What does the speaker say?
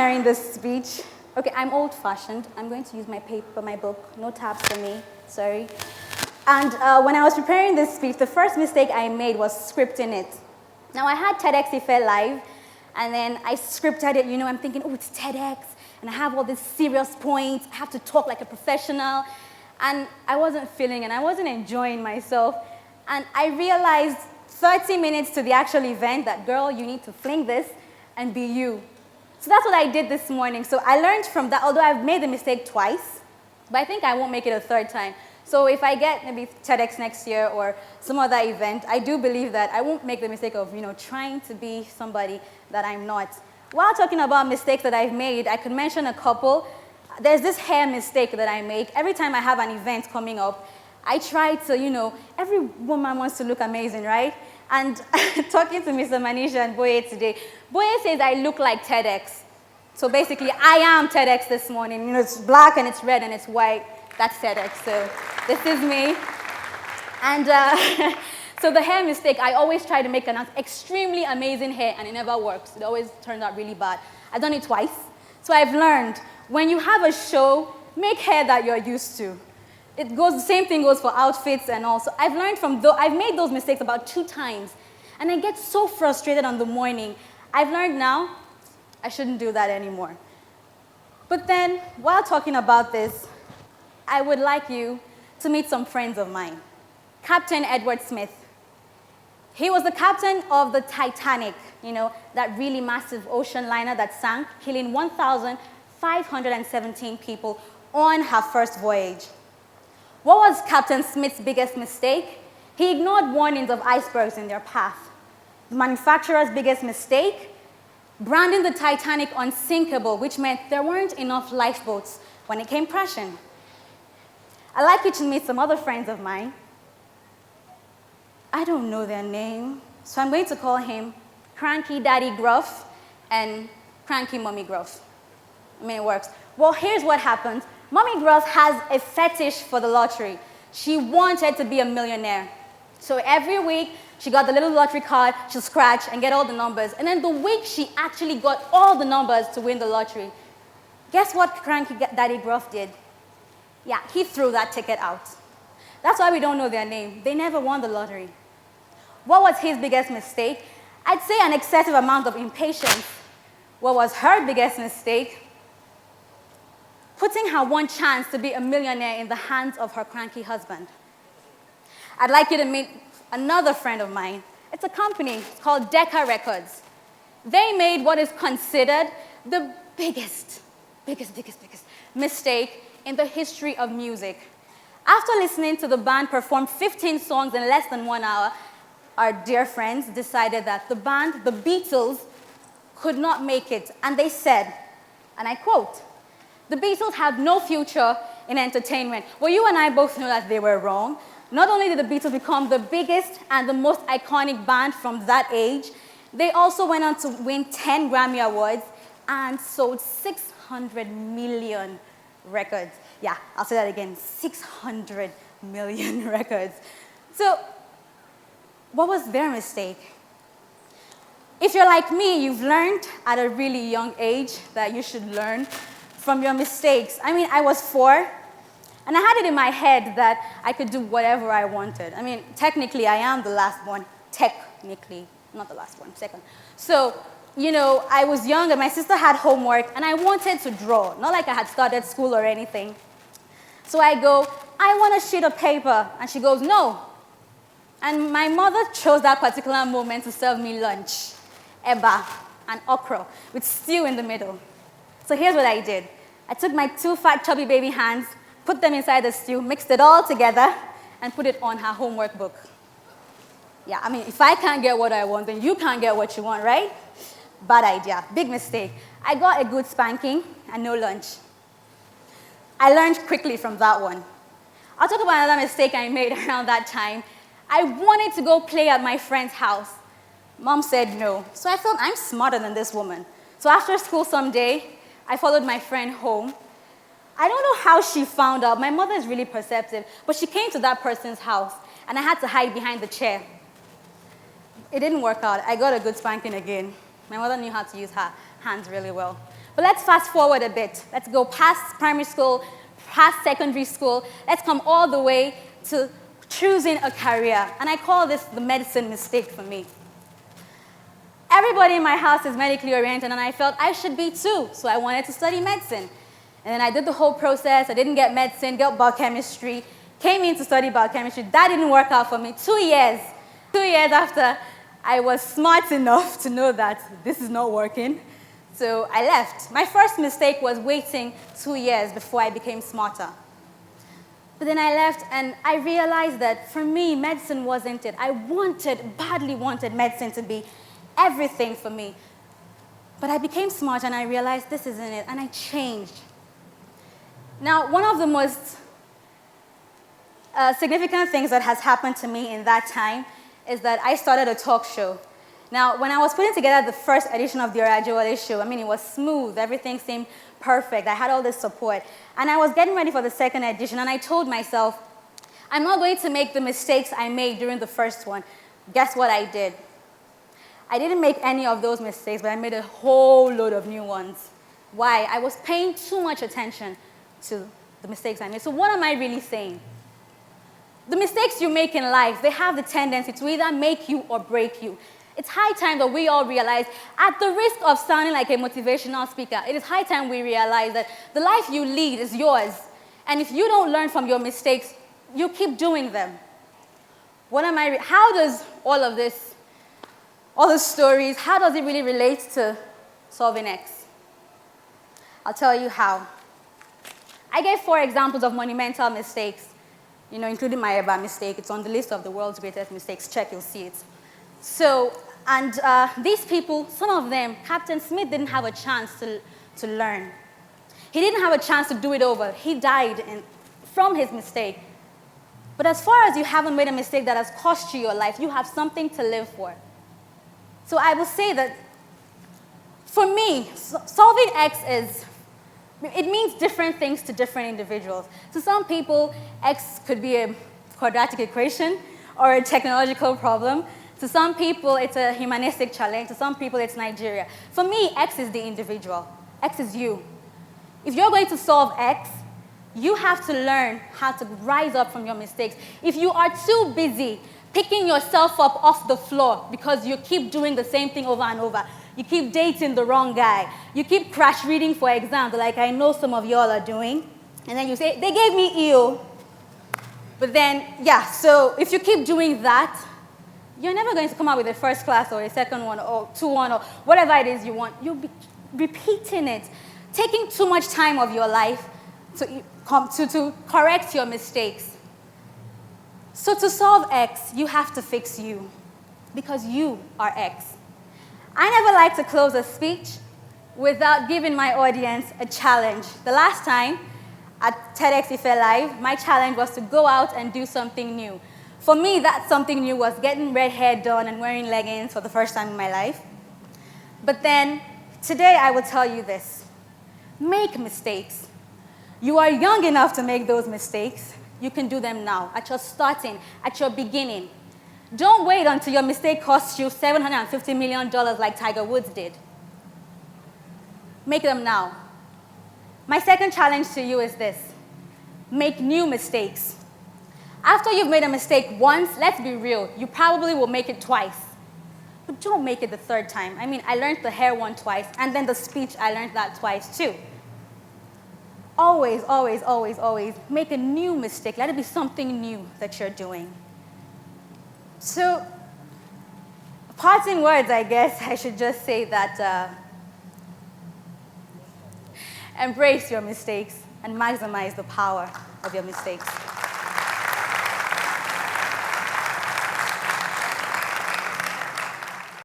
preparing this speech, okay, I'm old-fashioned. I'm going to use my paper, my book. No tabs for me, sorry. And when I was preparing this speech, the first mistake I made was scripting it. Now, I had TEDxIfe live, and then I scripted it. I'm thinking, oh, it's TEDx, and I have all these serious points. I have to talk like a professional. And I wasn't feeling it. I wasn't enjoying myself. And I realized 30 minutes to the actual event that, girl, you need to fling this and be you. So that's what I did this morning. So I learned from that, although I've made the mistake twice, but I think I won't make it a third time. So if I get maybe TEDx next year or some other event, I do believe that I won't make the mistake of, trying to be somebody that I'm not. While talking about mistakes that I've made, I could mention a couple. There's this hair mistake that I make. Every time I have an event coming up, I try to, every woman wants to look amazing, right? And talking to Mr. Manisha and Boye today, Boye says I look like TEDx. So basically, I am TEDx this morning. It's black and it's red and it's white. That's TEDx. So this is me. And so the hair mistake, I always try to make an extremely amazing hair, and it never works. It always turns out really bad. I've done it twice. So I've learned, when you have a show, make hair that you're used to. The same thing goes for outfits and all. So I've learned I've made those mistakes about 2 times. And I get so frustrated on the morning. I've learned now, I shouldn't do that anymore. But then, while talking about this, I would like you to meet some friends of mine. Captain Edward Smith. He was the captain of the Titanic, that really massive ocean liner that sank, killing 1,517 people on her first voyage. What was Captain Smith's biggest mistake? He ignored warnings of icebergs in their path. The manufacturer's biggest mistake? Branding the Titanic unsinkable, which meant there weren't enough lifeboats when it came crashing. I'd like you to meet some other friends of mine. I don't know their name, so I'm going to call him Cranky Daddy Gruff and Cranky Mommy Gruff. It works. Well, here's what happened. Mommy Gruff has a fetish for the lottery. She wanted to be a millionaire. So every week, she got the little lottery card, she'll scratch and get all the numbers. And then the week she actually got all the numbers to win the lottery, guess what Cranky Daddy Gruff did? Yeah, he threw that ticket out. That's why we don't know their name. They never won the lottery. What was his biggest mistake? I'd say an excessive amount of impatience. What was her biggest mistake? Putting her one chance to be a millionaire in the hands of her cranky husband. I'd like you to meet another friend of mine. It's a company called Decca Records. They made what is considered the biggest mistake in the history of music. After listening to the band perform 15 songs in less than 1 hour, our dear friends decided that the band, the Beatles, could not make it. And they said, and I quote, "The Beatles have no future in entertainment." Well, you and I both know that they were wrong. Not only did the Beatles become the biggest and the most iconic band from that age, they also went on to win 10 Grammy Awards and sold 600 million records. Yeah, I'll say that again, 600 million records. So, what was their mistake? If you're like me, you've learned at a really young age that you should learn from your mistakes. I was 4, and I had it in my head that I could do whatever I wanted. Technically, I am the last one. Technically, not the last one, second. So, I was young, and my sister had homework, and I wanted to draw. Not like I had started school or anything. So I go, "I want a sheet of paper." And she goes, "No." And my mother chose that particular moment to serve me lunch, eba and okra, with stew in the middle. So here's what I did. I took my 2 fat, chubby baby hands, put them inside the stew, mixed it all together, and put it on her homework book. Yeah, if I can't get what I want, then you can't get what you want, right? Bad idea, big mistake. I got a good spanking and no lunch. I learned quickly from that one. I'll talk about another mistake I made around that time. I wanted to go play at my friend's house. Mom said no. So I thought, I'm smarter than this woman. So after school someday, I followed my friend home. I don't know how she found out. My mother is really perceptive. But she came to that person's house, and I had to hide behind the chair. It didn't work out. I got a good spanking again. My mother knew how to use her hands really well. But let's fast forward a bit. Let's go past primary school, past secondary school. Let's come all the way to choosing a career. And I call this the medicine mistake for me. Everybody in my house is medically oriented, and I felt I should be too. So I wanted to study medicine. And then I did the whole process. I didn't get medicine, got biochemistry, came in to study biochemistry. That didn't work out for me. 2 years. 2 years after I was smart enough to know that this is not working. So I left. My first mistake was waiting 2 years before I became smarter. But then I left, and I realized that for me, medicine wasn't it. I badly wanted medicine to be everything for me. But I became smart, and I realized this isn't it, and I changed. Now, one of the most significant things that has happened to me in that time is that I started a talk show. Now, when I was putting together the first edition of the Ore Ajewole Show, I mean, it was smooth. Everything seemed perfect. I had all this support. And I was getting ready for the second edition, and I told myself, I'm not going to make the mistakes I made during the first one. Guess what I did? I didn't make any of those mistakes, but I made a whole load of new ones. Why? I was paying too much attention to the mistakes I made. So what am I really saying? The mistakes you make in life, they have the tendency to either make you or break you. It's high time that we all realize, at the risk of sounding like a motivational speaker, it is high time we realize that the life you lead is yours. And if you don't learn from your mistakes, you keep doing them. How does all of this, all the stories, how does it really relate to solving X? I'll tell you how. I gave 4 examples of monumental mistakes, including my ever mistake. It's on the list of the world's greatest mistakes. Check, you'll see it. So, and these people, some of them, Captain Smith didn't have a chance to learn. He didn't have a chance to do it over. He died from his mistake. But as far as you haven't made a mistake that has cost you your life, you have something to live for. So I will say that, for me, solving X it means different things to different individuals. To some people, X could be a quadratic equation or a technological problem. To some people, it's a humanistic challenge. To some people, it's Nigeria. For me, X is the individual. X is you. If you're going to solve X, you have to learn how to rise up from your mistakes. If you are too busy picking yourself up off the floor because you keep doing the same thing over and over, you keep dating the wrong guy, you keep crash reading for exams, like I know some of y'all are doing, and then you say, they gave me EO. But then, so if you keep doing that, you're never going to come out with a first class or a second one or 2-1 or whatever it is you want. You'll be repeating it, taking too much time of your life to correct your mistakes. So to solve X, you have to fix you, because you are X. I never like to close a speech without giving my audience a challenge. The last time at TEDxIfe Live, my challenge was to go out and do something new. For me, that something new was getting red hair done and wearing leggings for the first time in my life. But then, today I will tell you this. Make mistakes. You are young enough to make those mistakes. You can do them now, at your starting, at your beginning. Don't wait until your mistake costs you $750 million like Tiger Woods did. Make them now. My second challenge to you is this. Make new mistakes. After you've made a mistake once, let's be real, you probably will make it twice. But don't make it the third time. I mean, I learned the hair one twice, and then the speech, I learned that twice too. Always, always, always, always make a new mistake. Let it be something new that you're doing. So, parting words, I guess I should just say that embrace your mistakes and maximize the power of your mistakes.